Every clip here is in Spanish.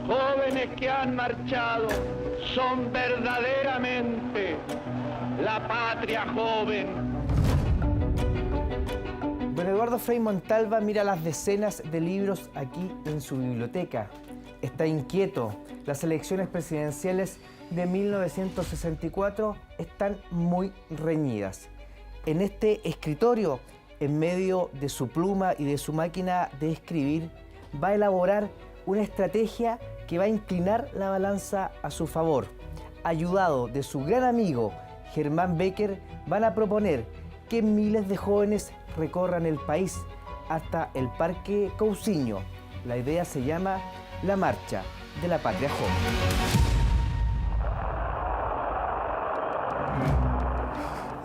jóvenes que han marchado son verdaderamente la patria joven. Don Eduardo Frei Montalva mira las decenas de libros aquí en su biblioteca. Está inquieto. Las elecciones presidenciales de 1964 están muy reñidas. En este escritorio, en medio de su pluma y de su máquina de escribir, va a elaborar una estrategia que va a inclinar la balanza a su favor. Ayudado de su gran amigo Germán Becker, van a proponer que miles de jóvenes recorran el país hasta el Parque Cousiño. La idea se llama la Marcha de la Patria Joven.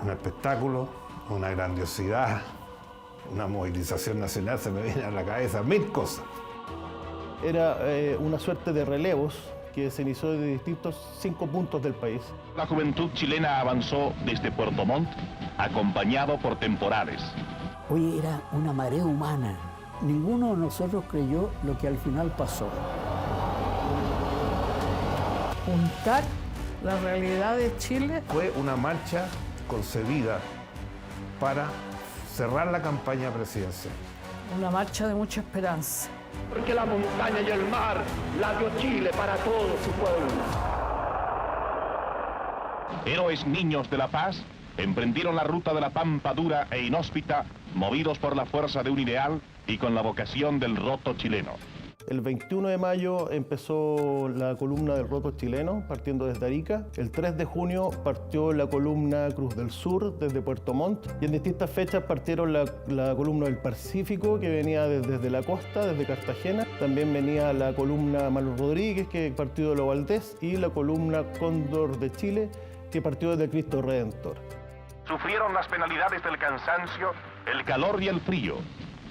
Un espectáculo, una grandiosidad, una movilización nacional, se me vienen a la cabeza 1000 cosas. Era una suerte de relevos que se inició de distintos 5 puntos del país. La juventud chilena avanzó desde Puerto Montt, acompañado por temporales. Hoy era una marea humana. Ninguno de nosotros creyó lo que al final pasó. Juntar la realidad de Chile. Fue una marcha concebida para cerrar la campaña presidencial. Una marcha de mucha esperanza. Porque la montaña y el mar la dio Chile para todo su pueblo. Héroes niños de la paz emprendieron la ruta de la pampa dura e inhóspita, movidos por la fuerza de un ideal y con la vocación del roto chileno. El 21 de mayo empezó la columna del roto chileno, partiendo desde Arica. El 3 de junio partió la columna Cruz del Sur, desde Puerto Montt. Y en distintas fechas partieron la columna del Pacífico, que venía desde la costa, desde Cartagena. También venía la columna Manuel Rodríguez, que partió de Lo Valdés. Y la columna Cóndor de Chile, que partió desde Cristo Redentor. Sufrieron las penalidades del cansancio, el calor y el frío,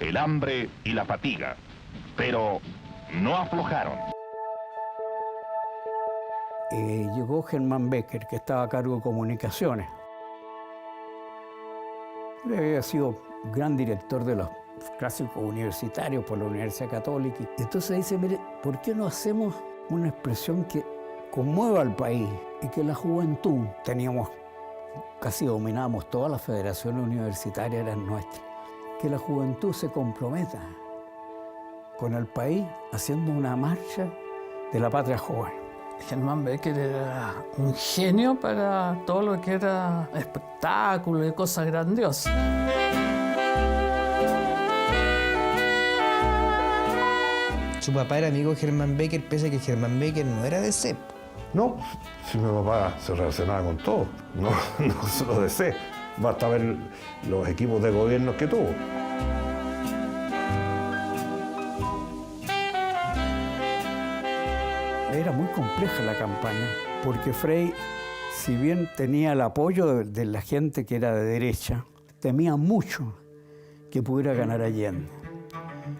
el hambre y la fatiga. Pero no aflojaron. Llegó Germán Becker, que estaba a cargo de comunicaciones. Él había sido gran director de los clásicos universitarios por la Universidad Católica. Entonces dice, mire, ¿por qué no hacemos una expresión que conmueva al país y que la juventud, casi dominábamos todas las federaciones universitarias, eran nuestras, que la juventud se comprometa con el país haciendo una marcha de la patria joven? Germán Becker era un genio para todo lo que era espectáculo y cosas grandiosas. Su papá era amigo de Germán Becker, pese a que Germán Becker no era de CEP. No, si mi papá se relacionaba con todo, no solo de C. Basta ver los equipos de gobierno que tuvo. Era muy compleja la campaña, porque Frei, si bien tenía el apoyo de la gente que era de derecha, temía mucho que pudiera ganar Allende,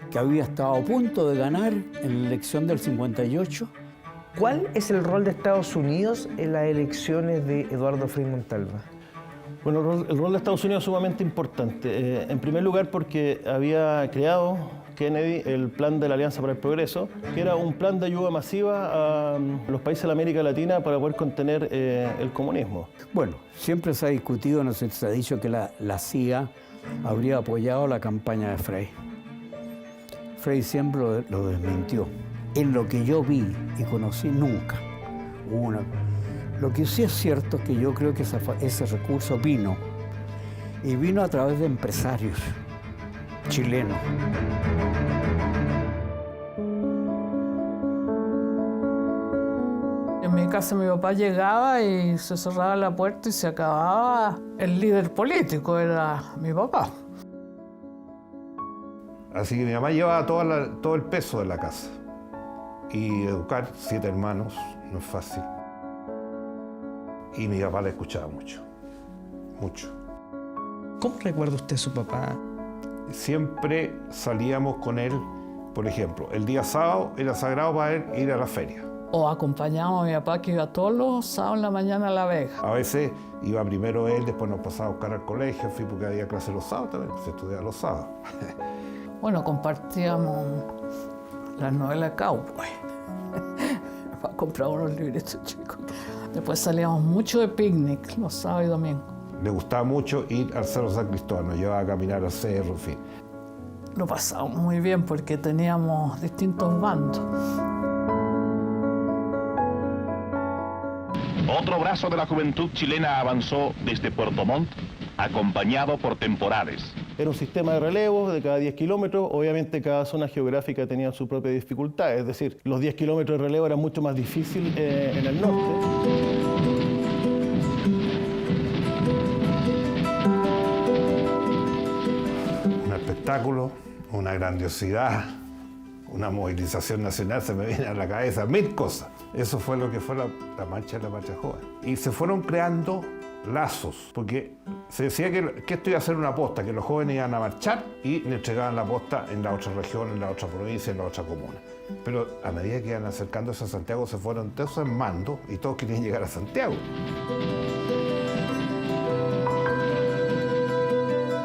que había estado a punto de ganar en la elección del 58. ¿Cuál es el rol de Estados Unidos en las elecciones de Eduardo Frei Montalva? Bueno, el rol de Estados Unidos es sumamente importante. En primer lugar, porque había creado Kennedy el plan de la Alianza para el Progreso, que era un plan de ayuda masiva a los países de la América Latina para poder contener el comunismo. Bueno, siempre se ha discutido, no sé, se ha dicho que la CIA habría apoyado la campaña de Frei. Frei siempre lo desmintió. En lo que yo vi y conocí, nunca hubo una. Lo que sí es cierto es que yo creo que ese recurso vino, y vino a través de empresarios chilenos. En mi casa mi papá llegaba y se cerraba la puerta y se acababa. El líder político era mi papá. Así que mi mamá llevaba todo el peso de la casa. Y educar 7 hermanos no es fácil. Y mi papá le escuchaba mucho, mucho. ¿Cómo recuerda usted a su papá? Siempre salíamos con él, por ejemplo, el día sábado era sagrado para él ir a la feria. O acompañábamos a mi papá, que iba todos los sábados en la mañana a La Vega. A veces iba primero él, después nos pasaba a buscar al colegio, en fin, porque había clase los sábados también, se estudiaba los sábados. Bueno, compartíamos las novelas Cowboy. comprado unos libretos chicos. Después salíamos mucho de picnic los sábados y domingos. Le gustaba mucho ir al Cerro San Cristóbal, nos llevaba a caminar al cerro, en fin. Lo pasábamos muy bien porque teníamos distintos bandos. Otro brazo de la juventud chilena avanzó desde Puerto Montt, acompañado por temporales. Era un sistema de relevos de cada 10 kilómetros. Obviamente cada zona geográfica tenía su propia dificultad. Es decir, los 10 kilómetros de relevo eran mucho más difícil en el norte. Un espectáculo, una grandiosidad, una movilización nacional, se me viene a la cabeza 1000 cosas. Eso fue lo que fue la marcha de la Patria Joven. Y se fueron creando lazos, porque se decía que esto iba a ser una posta, que los jóvenes iban a marchar y le entregaban la posta en la otra región, en la otra provincia, en la otra comuna. Pero a medida que iban acercándose a Santiago se fueron todos en mando y todos querían llegar a Santiago.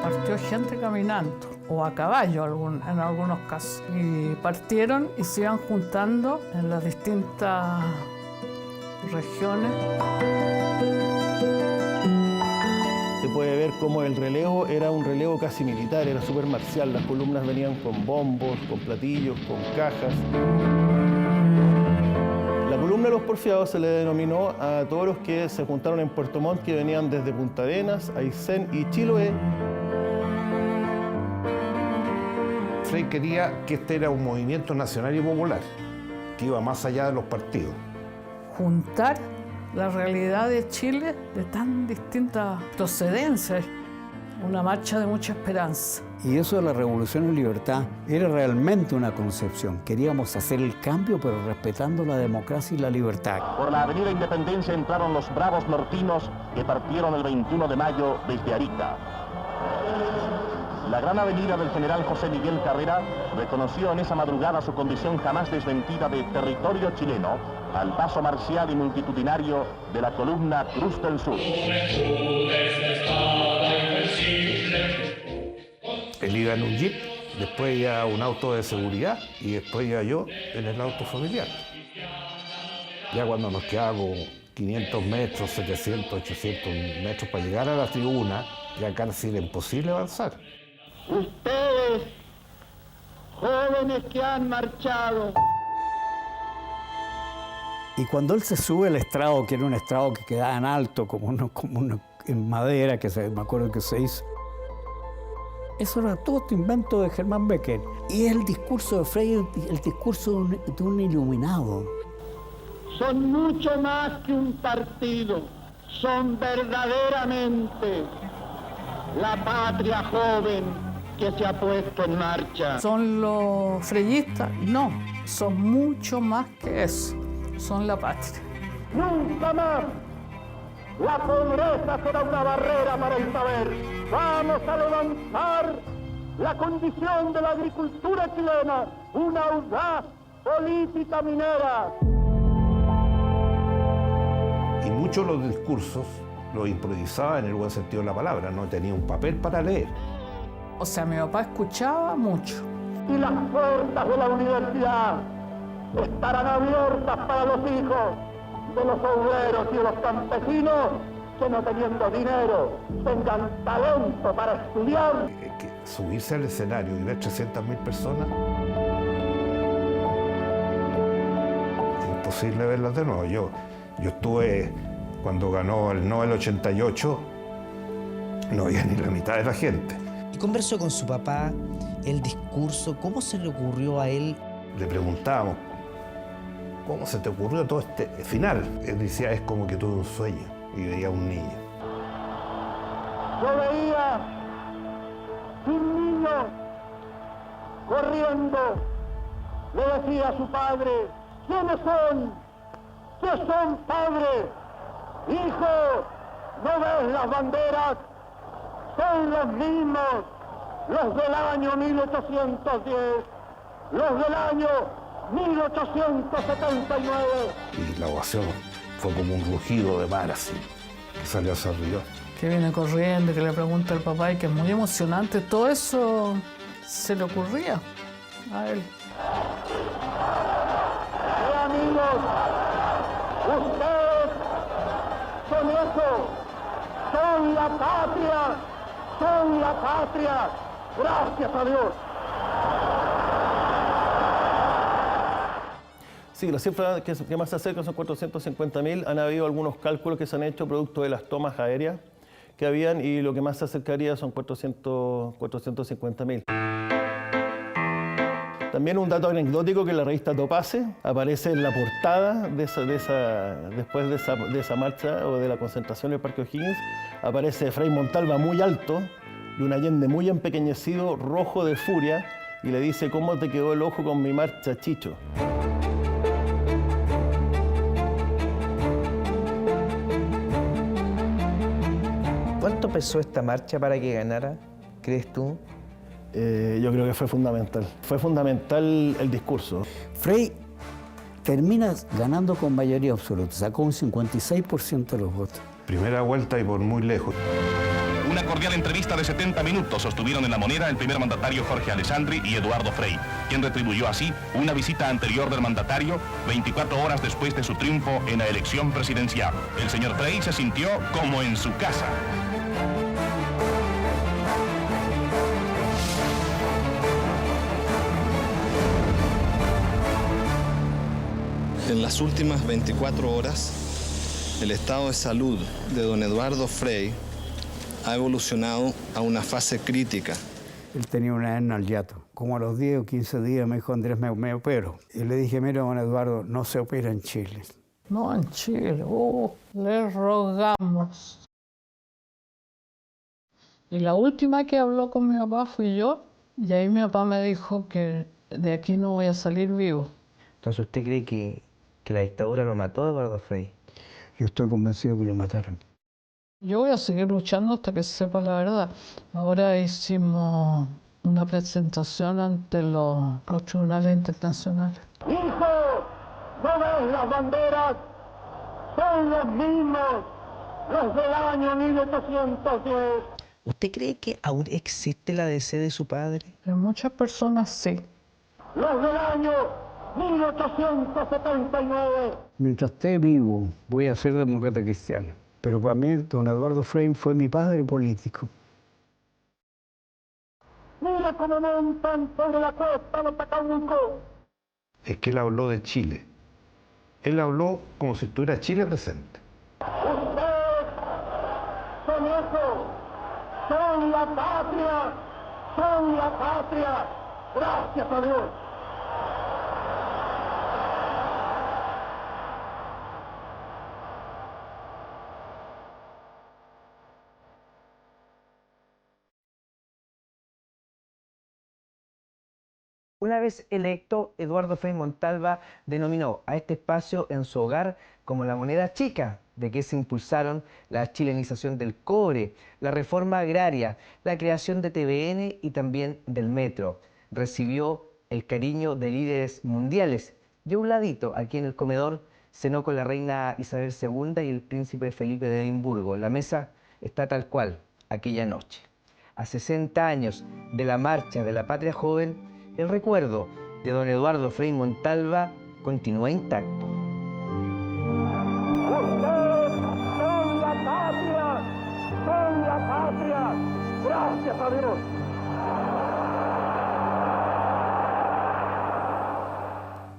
Partió gente caminando o a caballo en algunos casos. Y partieron y se iban juntando en las distintas regiones. Se puede ver cómo el relevo era un relevo casi militar, era súper marcial. Las columnas venían con bombos, con platillos, con cajas. La columna de los porfiados se le denominó a todos los que se juntaron en Puerto Montt, que venían desde Punta Arenas, Aysén y Chiloé. Frei quería que este era un movimiento nacional y popular, que iba más allá de los partidos. Juntar la realidad de Chile de tan distintas procedencias. Una marcha de mucha esperanza. Y eso de la Revolución en Libertad era realmente una concepción. Queríamos hacer el cambio, pero respetando la democracia y la libertad. Por la avenida Independencia entraron los bravos nortinos que partieron el 21 de mayo desde Arica. La gran avenida del general José Miguel Carrera reconoció en esa madrugada su condición jamás desmentida de territorio chileno al paso marcial y multitudinario de la columna Cruz del Sur. Él iba en un jeep, después iba un auto de seguridad y después iba yo en el auto familiar. Ya cuando nos quedábamos 500 metros, 700, 800 metros para llegar a la tribuna, ya casi era imposible avanzar. Ustedes, jóvenes que han marchado. Y cuando él se sube al estrado, que era un estrado que quedaba en alto, como uno en madera, me acuerdo que se hizo, eso era todo este invento de Germán Becker. Y el discurso de Frei, el discurso de un iluminado. Son mucho más que un partido, son verdaderamente la patria joven que se ha puesto en marcha. ¿Son los freyistas? No, son mucho más que eso. Son la patria. Nunca más la pobreza será una barrera para el saber. Vamos a levantar la condición de la agricultura chilena, una audaz política minera. Y muchos de los discursos los improvisaba en el buen sentido de la palabra, no tenía un papel para leer. O sea, mi papá escuchaba mucho. Y las puertas de la universidad estarán abiertas para los hijos de los obreros y de los campesinos que, no teniendo dinero, tengan talento para estudiar. Subirse al escenario y ver 300.000 personas, es imposible verlas de nuevo. Yo estuve, cuando ganó el Nobel 88, no había ni la mitad de la gente. Y conversó con su papá el discurso, ¿cómo se le ocurrió a él? Le preguntábamos, ¿cómo se te ocurrió todo este final? Él decía, es como que tuve un sueño y veía a un niño. Yo veía un niño corriendo, le decía a su padre, ¿quiénes son? ¿Qué son, padre? Hijo, ¿no ves las banderas? Son los mismos, los del año 1810, los del año 1879. Y la ovación fue como un rugido de mar así, que salió hacia arriba. Que viene corriendo, que le pregunta al papá y que es muy emocionante. Todo eso se le ocurría a él. Amigos, Ustedes son eso, son la patria, son la patria. Gracias a Dios. Sí, la cifra que más se acerca son 450.000. Han habido algunos cálculos que se han hecho producto de las tomas aéreas que habían y lo que más se acercaría son 450.000. También un dato anecdótico que la revista Topace aparece en la portada después de esa marcha o de la concentración en el Parque O'Higgins, aparece Frei Montalva muy alto y un Allende muy empequeñecido, rojo de furia, y le dice: ¿cómo te quedó el ojo con mi marcha, Chicho? ¿Cuánto pesó esta marcha para que ganara, crees tú? Yo creo que fue fundamental. Fue fundamental el discurso. Frei termina ganando con mayoría absoluta, sacó un 56% de los votos. Primera vuelta y por muy lejos. Una cordial entrevista de 70 minutos sostuvieron en La Moneda el primer mandatario Jorge Alessandri y Eduardo Frei, quien retribuyó así una visita anterior del mandatario 24 horas después de su triunfo en la elección presidencial. El señor Frei se sintió como en su casa. En las últimas 24 horas, el estado de salud de don Eduardo Frei ha evolucionado a una fase crítica. Él tenía una hernia al hiato. Como a los 10 o 15 días me dijo: Andrés, me opero. Y le dije: mira, don Eduardo, no se opera en Chile. No, en Chile, le rogamos. Y la última que habló con mi papá fui yo, y ahí mi papá me dijo que de aquí no voy a salir vivo. Entonces, ¿usted cree que la dictadura lo mató a Eduardo Frei? Yo estoy convencido que lo mataron. Yo voy a seguir luchando hasta que se sepa la verdad. Ahora hicimos una presentación ante los tribunales internacionales. Hijo, ¿no ves las banderas? Son los mismos, los del año 1810. ¿Usted cree que aún existe la DC de su padre? En muchas personas sí. Los del año 1879. Mientras esté vivo, voy a ser demócrata cristiano. Pero para mí, don Eduardo Frei fue mi padre político. Mira cómo montan sobre la costa los Pacabuco. Es que él habló de Chile. Él habló como si estuviera Chile presente. Ustedes son eso, son la patria, son la patria. Gracias a Dios. Una vez electo, Eduardo Frei Montalva denominó a este espacio en su hogar como la moneda chica, de que se impulsaron la chilenización del cobre, la reforma agraria, la creación de TVN y también del metro. Recibió el cariño de líderes mundiales. Y a un ladito, aquí en el comedor, cenó con la reina Isabel II y el príncipe Felipe de Edimburgo. La mesa está tal cual aquella noche. A 60 años de la marcha de la patria joven, el recuerdo de don Eduardo Frei Montalva continúa intacto. Ustedes son la patria, son la patria. Gracias a Dios.